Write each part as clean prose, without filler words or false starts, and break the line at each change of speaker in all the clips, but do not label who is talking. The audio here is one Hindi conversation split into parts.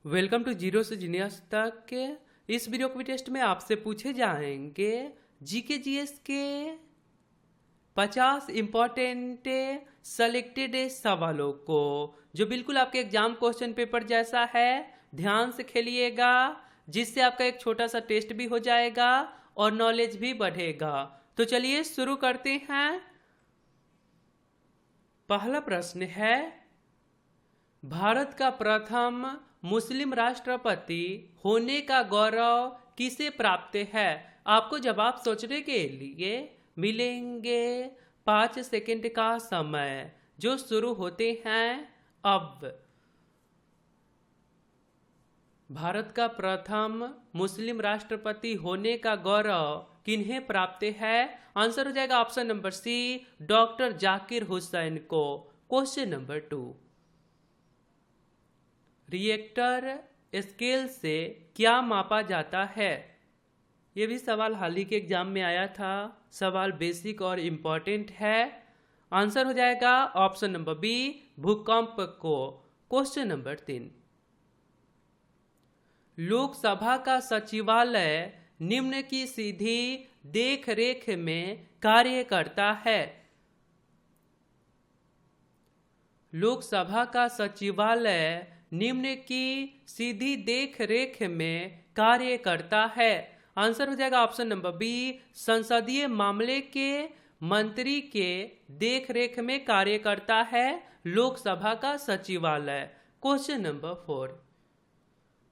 वेलकम टू जीरो से जीनियस तक के। इस वीडियो के टेस्ट में आपसे पूछे जाएंगे जीके जीएस के 50 इंपॉर्टेंट सेलेक्टेड सवालों को, जो बिल्कुल आपके एग्जाम क्वेश्चन पेपर जैसा है। ध्यान से खेलिएगा, जिससे आपका एक छोटा सा टेस्ट भी हो जाएगा और नॉलेज भी बढ़ेगा। तो चलिए शुरू करते हैं। पहला प्रश्न है, भारत का प्रथम मुस्लिम राष्ट्रपति होने का गौरव किसे प्राप्त है? आपको जवाब सोचने के लिए मिलेंगे 5 सेकंड का समय, जो शुरू होते हैं अब। भारत का प्रथम मुस्लिम राष्ट्रपति होने का गौरव किन्हें प्राप्त है? आंसर हो जाएगा option number C, doctor Zakir Hussain को। क्वेश्चन नंबर 2, रिएक्टर स्केल से क्या मापा जाता है? ये भी सवाल हाल ही के एग्जाम में आया था। सवाल बेसिक और इम्पॉर्टेंट है। आंसर हो जाएगा ऑप्शन नंबर बी, भूकंप को। क्वेश्चन नंबर 3, लोकसभा का सचिवालय निम्न की सीधी देख रेख में कार्य करता है। लोकसभा का सचिवालय निम्न की सीधी देख रेख में कार्य करता है। आंसर हो जाएगा ऑप्शन नंबर बी, संसदीय मामले के मंत्री के देख रेख में कार्य करता है लोकसभा का सचिवालय। क्वेश्चन नंबर 4,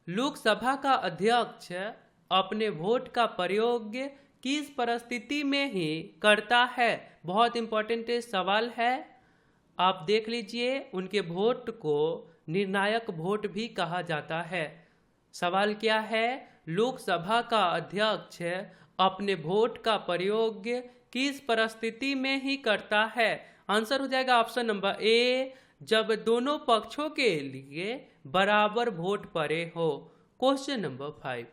लोकसभा का अध्यक्ष अपने वोट का प्रयोग किस परिस्थिति में ही करता है? बहुत इंपॉर्टेंट सवाल है, आप देख लीजिए। उनके वोट को निर्णायक वोट भी कहा जाता है। सवाल क्या है? लोकसभा का अध्यक्ष अपने वोट का प्रयोग किस परिस्थिति में ही करता है? आंसर हो जाएगा ऑप्शन नंबर ए, जब दोनों पक्षों के लिए बराबर वोट पड़े हो। क्वेश्चन नंबर 5,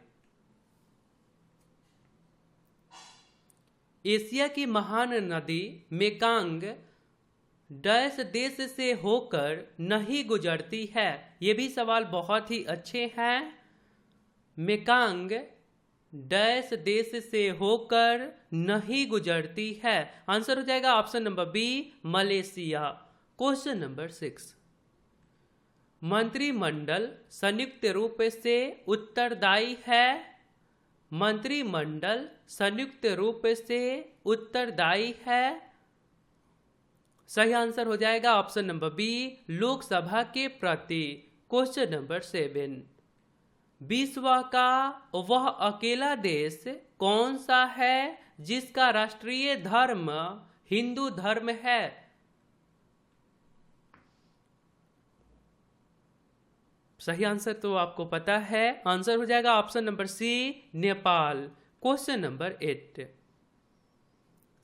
एशिया की महान नदी मेकांग डैश देश से होकर नहीं गुजरती है? ये भी सवाल बहुत ही अच्छे हैं। मेकांग डैश देश से होकर नहीं गुजरती है। आंसर हो जाएगा option number B, Malaysia. Question number 6, मंत्रिमंडल संयुक्त रूप से उत्तरदायी है। मंत्रिमंडल संयुक्त रूप से उत्तरदायी है। सही आंसर हो जाएगा ऑप्शन नंबर बी, लोकसभा के प्रति। क्वेश्चन नंबर 7, विश्व का वह अकेला देश कौन सा है जिसका राष्ट्रीय धर्म हिंदू धर्म है? सही आंसर तो आपको पता है। आंसर हो जाएगा option number C, Nepal. Question number 8,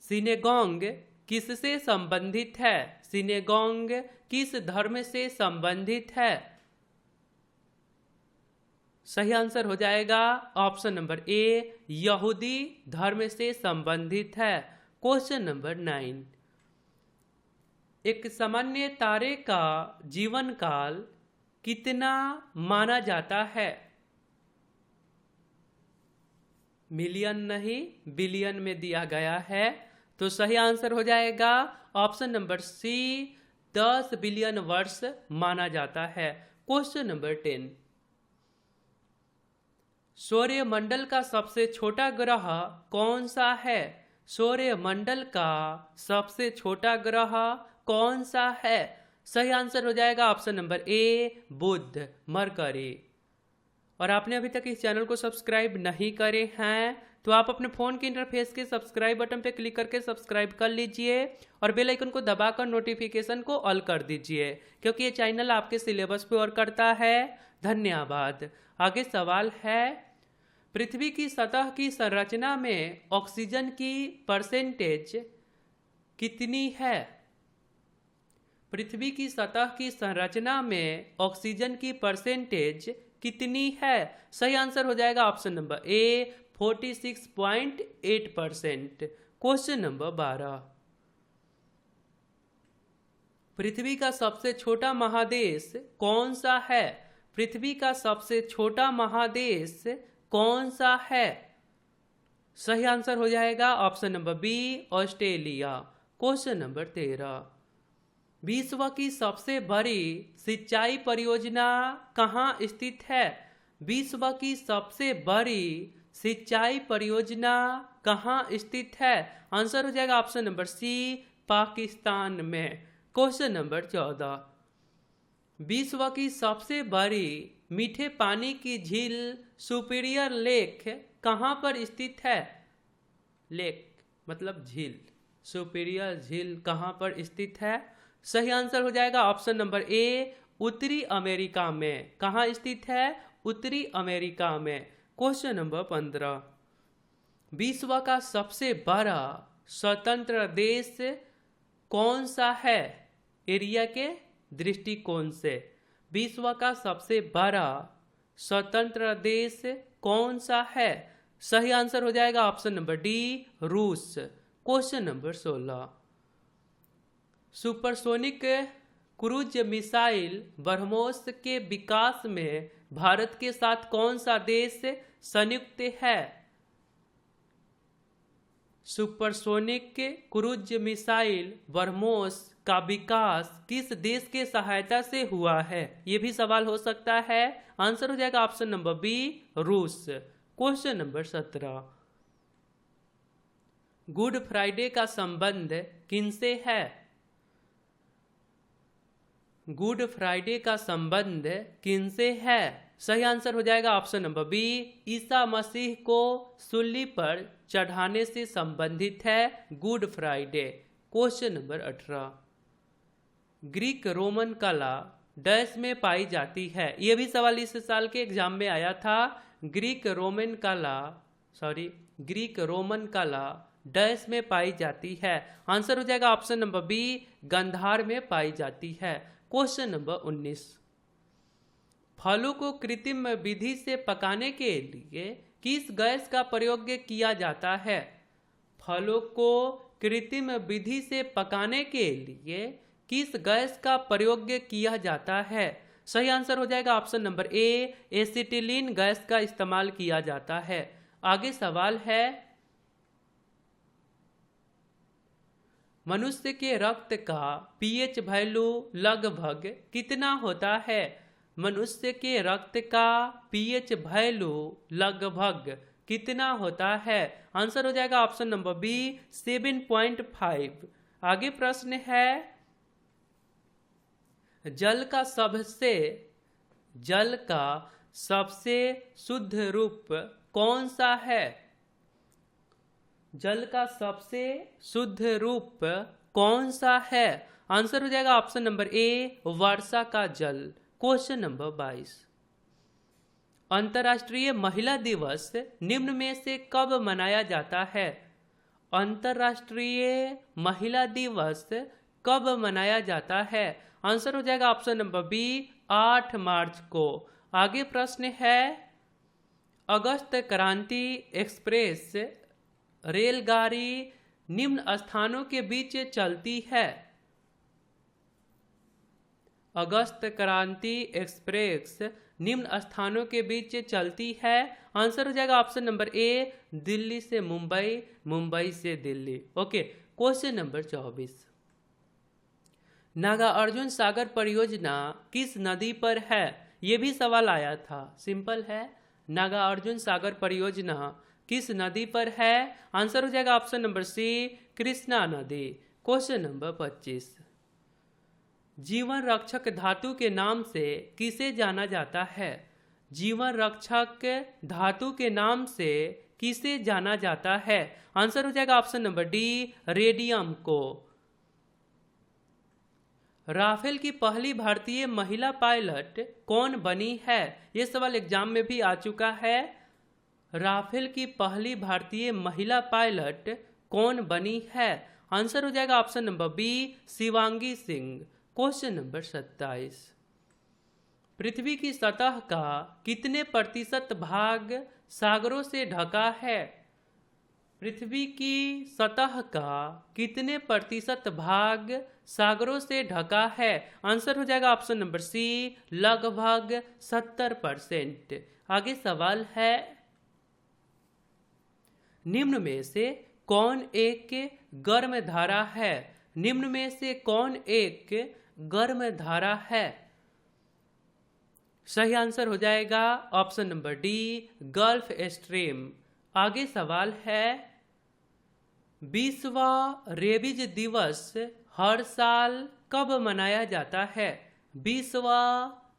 synagogue किससे संबंधित है? सिनेगोंग किस धर्म से संबंधित है? सही आंसर हो जाएगा ऑप्शन नंबर ए, यहूदी धर्म से संबंधित है। क्वेश्चन नंबर 9, एक सामान्य तारे का जीवन काल कितना माना जाता है? मिलियन नहीं, बिलियन में दिया गया है। तो सही आंसर हो जाएगा ऑप्शन नंबर सी, 10 बिलियन वर्ष माना जाता है। क्वेश्चन नंबर 10, सौरमंडल का सबसे छोटा ग्रह कौन सा है? सौरमंडल का सबसे छोटा ग्रह कौन सा है? सही आंसर हो जाएगा ऑप्शन नंबर ए, बुध, मरकरी। और आपने अभी तक इस चैनल को सब्सक्राइब नहीं करे हैं तो आप अपने फ़ोन के इंटरफेस के सब्सक्राइब बटन पर क्लिक करके सब्सक्राइब कर लीजिए और बेल आइकन को दबाकर नोटिफिकेशन को ऑल कर दीजिए, क्योंकि ये चैनल आपके सिलेबस पे और करता है। धन्यवाद। आगे सवाल है, पृथ्वी की सतह की संरचना में ऑक्सीजन की परसेंटेज कितनी है? पृथ्वी की सतह की संरचना में ऑक्सीजन की परसेंटेज कितनी है? सही आंसर हो जाएगा ऑप्शन नंबर ए, 46.8%। क्वेश्चन नंबर 12, पृथ्वी का सबसे छोटा महादेश कौन सा है? पृथ्वी का सबसे छोटा महादेश कौन सा है? सही आंसर हो जाएगा option number B, Australia. Question number 13, विश्व की सबसे बड़ी सिंचाई परियोजना कहाँ स्थित है? विश्व की सबसे बड़ी सिंचाई परियोजना कहाँ स्थित है? आंसर हो जाएगा ऑप्शन नंबर सी, पाकिस्तान में। क्वेश्चन नंबर 14, विश्व की सबसे बड़ी मीठे पानी की झील सुपीरियर लेक कहाँ पर स्थित है? लेक मतलब झील, सुपीरियर झील कहाँ पर स्थित है? सही आंसर हो जाएगा ऑप्शन नंबर ए, उत्तरी अमेरिका में। कहाँ स्थित है? उत्तरी अमेरिका में। क्वेश्चन नंबर 15, विश्व का सबसे बड़ा स्वतंत्र देश कौन सा है? एरिया के दृष्टिकोण से विश्व का सबसे बड़ा स्वतंत्र देश कौन सा है? सही आंसर हो जाएगा ऑप्शन नंबर डी, रूस। Question number 16, supersonic cruise missile BrahMos के विकास में भारत के साथ कौन सा देश संयुक्त है? सुपरसोनिक क्रूज मिसाइल ब्रह्मोस का विकास किस देश के सहायता से हुआ है? ये भी सवाल हो सकता है। आंसर हो जाएगा ऑप्शन नंबर बी, रूस। क्वेश्चन नंबर 17, गुड फ्राइडे का संबंध किनसे है? गुड फ्राइडे का संबंध किनसे है? सही आंसर हो जाएगा option number B, Isa Masih को सूली पर चढ़ाने से संबंधित है good Friday. Question number 18, Greek Roman कला डैश में पाई जाती है? यह भी सवाल इस साल के एग्जाम में आया था। ग्रीक रोमन कला डैश में पाई जाती है? आंसर हो जाएगा ऑप्शन नंबर बी, गंधार में पाई जाती है। क्वेश्चन नंबर 19, फलों को कृत्रिम विधि से पकाने के लिए किस गैस का प्रयोग किया जाता है? फलों को कृत्रिम विधि से पकाने के लिए किस गैस का प्रयोग किया जाता है? सही आंसर हो जाएगा ऑप्शन नंबर ए, एसिटिलीन गैस का इस्तेमाल किया जाता है। आगे सवाल है, मनुष्य के रक्त का पीएच वैल्यू लगभग कितना होता है? मनुष्य के रक्त का पीएच वैल्यू लगभग कितना होता है? आंसर हो जाएगा ऑप्शन नंबर बी, 7.5। आगे प्रश्न है, जल का सबसे शुद्ध रूप कौन सा है? जल का सबसे शुद्ध रूप कौन सा है? आंसर हो जाएगा ऑप्शन नंबर ए, वर्षा का जल। क्वेश्चन नंबर 22, अंतर्राष्ट्रीय महिला दिवस निम्न में से कब मनाया जाता है? अंतर्राष्ट्रीय महिला दिवस कब मनाया जाता है? आंसर हो जाएगा ऑप्शन नंबर बी, 8 मार्च को। आगे प्रश्न है, अगस्त क्रांति एक्सप्रेस रेलगाड़ी निम्न स्थानों के बीच चलती है? अगस्त क्रांति एक्सप्रेस निम्न स्थानों के बीच चलती है? आंसर हो जाएगा ऑप्शन नंबर ए, दिल्ली से मुंबई, मुंबई से Delhi. Okay. Question number 24, Nagarjuna Sagar परियोजना किस नदी पर है? यह भी सवाल आया था, सिंपल है। नागार्जुन सागर परियोजना किस नदी पर है? आंसर हो जाएगा ऑप्शन नंबर सी, कृष्णा नदी। क्वेश्चन नंबर 25, जीवन रक्षक धातु के नाम से किसे जाना जाता है? जीवन रक्षक धातु के नाम से किसे जाना जाता है? आंसर हो जाएगा ऑप्शन नंबर डी, रेडियम को। राफेल की पहली भारतीय महिला पायलट कौन बनी है? यह सवाल एग्जाम में भी आ चुका है। राफेल की पहली भारतीय महिला पायलट कौन बनी है? आंसर हो जाएगा option number B, Shivangi Singh. Question number 27, पृथ्वी की सतह का कितने प्रतिशत भाग सागरों से ढका है? पृथ्वी की सतह का कितने प्रतिशत भाग सागरों से ढका है? आंसर हो जाएगा ऑप्शन नंबर सी, लगभग 70%। आगे सवाल है, निम्न में से कौन एक गर्म धारा है? निम्न में से कौन एक गर्म धारा है? सही आंसर हो जाएगा option number D, gulf stream. आगे सवाल है, विश्व रेबीज दिवस हर साल कब मनाया जाता है? विश्व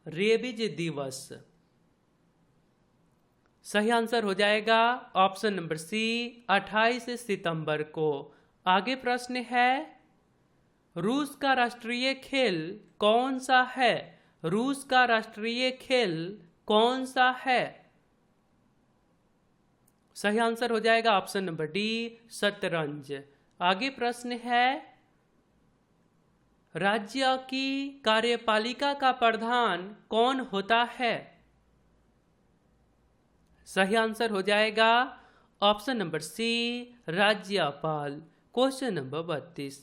रेबीज दिवस। सही आंसर हो जाएगा ऑप्शन नंबर सी, 28 सितंबर को। आगे प्रश्न है, रूस का राष्ट्रीय खेल कौन सा है? रूस का राष्ट्रीय खेल कौन सा है? सही आंसर हो जाएगा ऑप्शन नंबर डी, शतरंज। आगे प्रश्न है, राज्य की कार्यपालिका का प्रधान कौन होता है? सही आंसर हो जाएगा ऑप्शन नंबर सी, राज्यपाल। क्वेश्चन नंबर 32,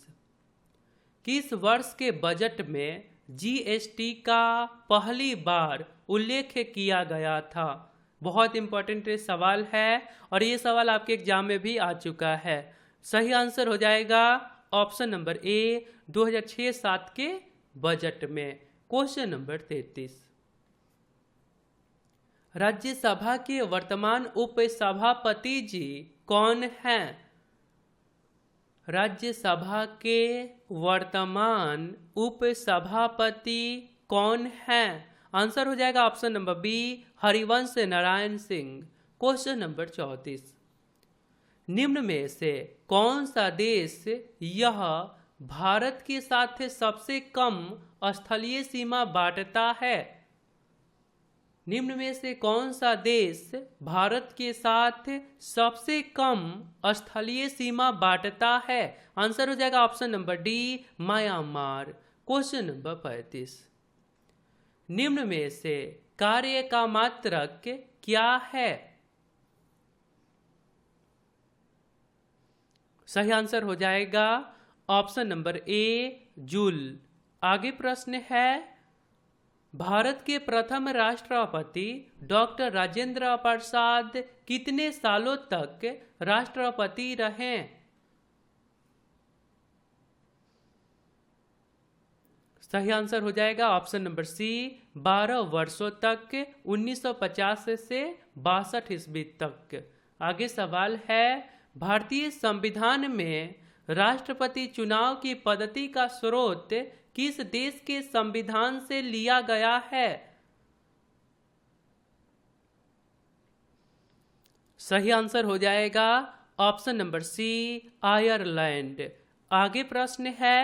किस वर्ष के बजट में जीएसटी का पहली बार उल्लेख किया गया था? बहुत इंपॉर्टेंट सवाल है और ये सवाल आपके एग्जाम में भी आ चुका है। सही आंसर हो जाएगा ऑप्शन नंबर ए, 2006-07 के बजट में। क्वेश्चन नंबर 33, राज्यसभा के वर्तमान उपसभापति जी कौन हैं? राज्यसभा के वर्तमान उपसभापति कौन हैं? आंसर हो जाएगा option number B, Harivansh Narayan Singh. Question number 34, निम्न में से कौन सा देश यह भारत के साथ सबसे कम स्थलीय सीमा बांटता है? निम्न में से कौन सा देश भारत के साथ सबसे कम स्थलीय सीमा बांटता है? आंसर हो जाएगा option number D, Myanmar. Question number 35, निम्न में से कार्य का मात्रक क्या है? सही आंसर हो जाएगा ऑप्शन नंबर ए, जूल। आगे प्रश्न है, भारत के प्रथम राष्ट्रपति डॉक्टर राजेंद्र प्रसाद कितने सालों तक राष्ट्रपति रहे? सही आंसर हो जाएगा ऑप्शन नंबर सी, 12 वर्षों तक, 1950 से 62 ईस्वी तक। आगे सवाल है, भारतीय संविधान में राष्ट्रपति चुनाव की पद्धति का स्रोत किस देश के संविधान से लिया गया है? सही आंसर हो जाएगा ऑप्शन नंबर सी, आयरलैंड। आगे प्रश्न है,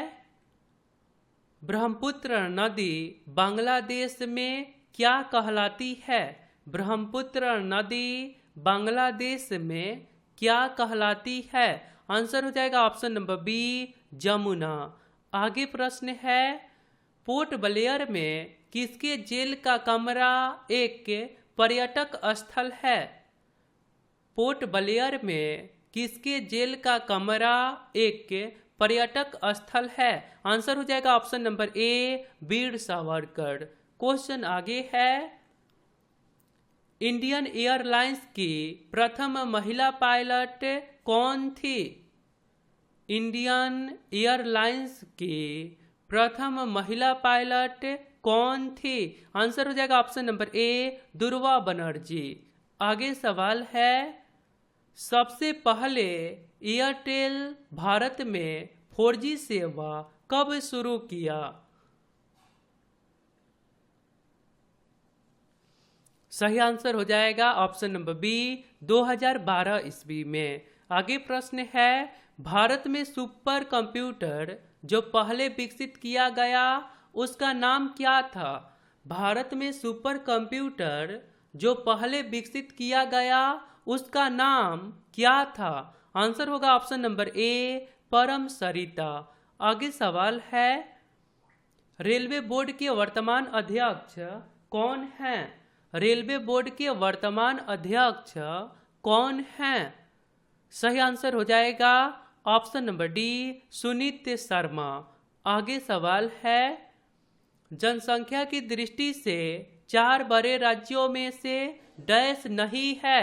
ब्रह्मपुत्र नदी बांग्लादेश में क्या कहलाती है? ब्रह्मपुत्र नदी बांग्लादेश में क्या कहलाती है? आंसर हो जाएगा ऑप्शन नंबर बी, जमुना। आगे प्रश्न है, पोर्ट ब्लेयर में किसके जेल का कमरा एक पर्यटक स्थल है? पोर्ट ब्लेयर में किसके जेल का कमरा एक पर्यटक स्थल है? आंसर हो जाएगा ऑप्शन नंबर ए, वीर सावरकर। क्वेश्चन आगे है, इंडियन एयरलाइंस की प्रथम महिला पायलट कौन थी? इंडियन एयरलाइंस की प्रथम महिला पायलट कौन थी? आंसर हो जाएगा ऑप्शन नंबर ए, दुर्वा बनर्जी। आगे सवाल है, सबसे पहले एयरटेल भारत में 4G सेवा कब शुरू किया? सही आंसर हो जाएगा ऑप्शन नंबर बी, 2012 ईस्वी में। आगे प्रश्न है, भारत में सुपर कंप्यूटर जो पहले विकसित किया गया उसका नाम क्या था? भारत में सुपर कंप्यूटर जो पहले विकसित किया गया उसका नाम क्या था? आंसर होगा ऑप्शन नंबर ए, परम सरिता। आगे सवाल है, रेलवे बोर्ड के वर्तमान अध्यक्ष कौन हैं? रेलवे बोर्ड के वर्तमान अध्यक्ष कौन हैं? सही आंसर हो जाएगा option number D, Sunit Sharma. आगे सवाल है, जनसंख्या की दृष्टि से 4 बड़े राज्यों में से डैश नहीं है।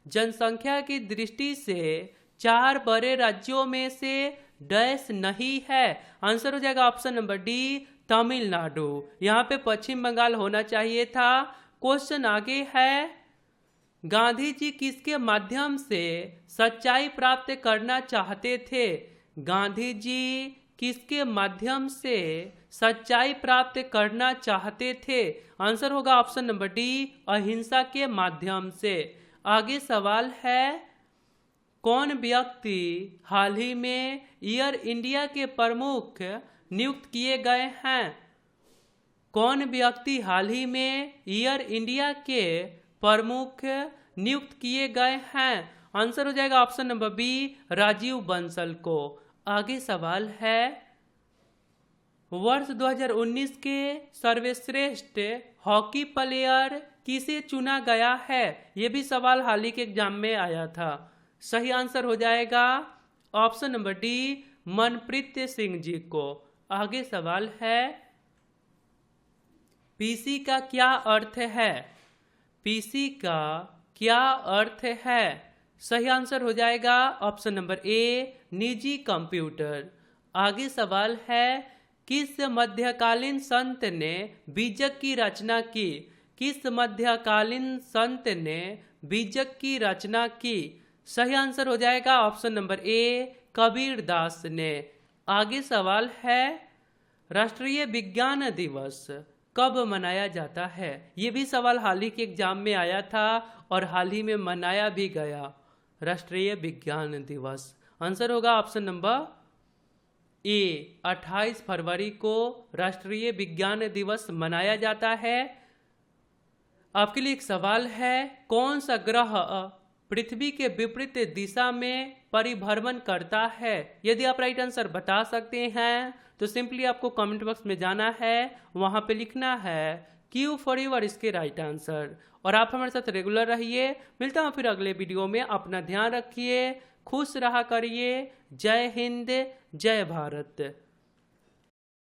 जनसंख्या की दृष्टि से 4 बड़े राज्यों में से डैश नहीं है। आंसर हो जाएगा ऑप्शन नंबर डी, तमिलनाडु। यहाँ पे पश्चिम बंगाल होना चाहिए था। क्वेश्चन आगे है, गांधी जी किसके माध्यम से सच्चाई प्राप्त करना चाहते थे? गांधी जी किसके माध्यम से सच्चाई प्राप्त करना चाहते थे? आंसर होगा ऑप्शन नंबर डी, अहिंसा के माध्यम से। आगे सवाल है, कौन व्यक्ति हाल ही में एयर इंडिया के प्रमुख नियुक्त किए गए हैं? कौन व्यक्ति हाल ही में एयर इंडिया के प्रमुख नियुक्त किए गए हैं? आंसर हो जाएगा option number B, Rajiv Bansal को। आगे सवाल है, वर्ष 2019 के सर्वश्रेष्ठ हॉकी प्लेयर किसे चुना गया है? यह भी सवाल हाल ही के एग्जाम में आया था। सही आंसर हो जाएगा option number D, Manpreet Singh ji को। आगे सवाल है, पीसी का क्या अर्थ है? पीसी का क्या अर्थ है? सही आंसर हो जाएगा ऑप्शन नंबर ए, निजी कंप्यूटर। आगे सवाल है, किस मध्यकालीन संत ने बीजक की रचना की? किस मध्यकालीन संत ने बीजक की रचना की? सही आंसर हो जाएगा ऑप्शन नंबर ए, कबीर दास ने। आगे सवाल है, राष्ट्रीय विज्ञान दिवस कब मनाया जाता है? ये भी सवाल हाल ही के एग्जाम में आया था और हाल ही में मनाया भी गया। राष्ट्रीय विज्ञान दिवस आंसर होगा ऑप्शन नंबर ए, 28 फरवरी को राष्ट्रीय विज्ञान दिवस मनाया जाता है। आपके लिए एक सवाल है, कौन सा ग्रह पृथ्वी के विपरीत दिशा में परिभ्रमण करता है? यदि आप राइट आंसर बता सकते हैं तो सिंपली आपको कमेंट बॉक्स में जाना है, वहां पे लिखना है क्यू फॉर यूर इसके राइट आंसर। और आप हमारे साथ रेगुलर रहिए। मिलता हूं फिर अगले वीडियो में। अपना ध्यान रखिए, खुश रहा करिए। जय हिंद, जय भारत।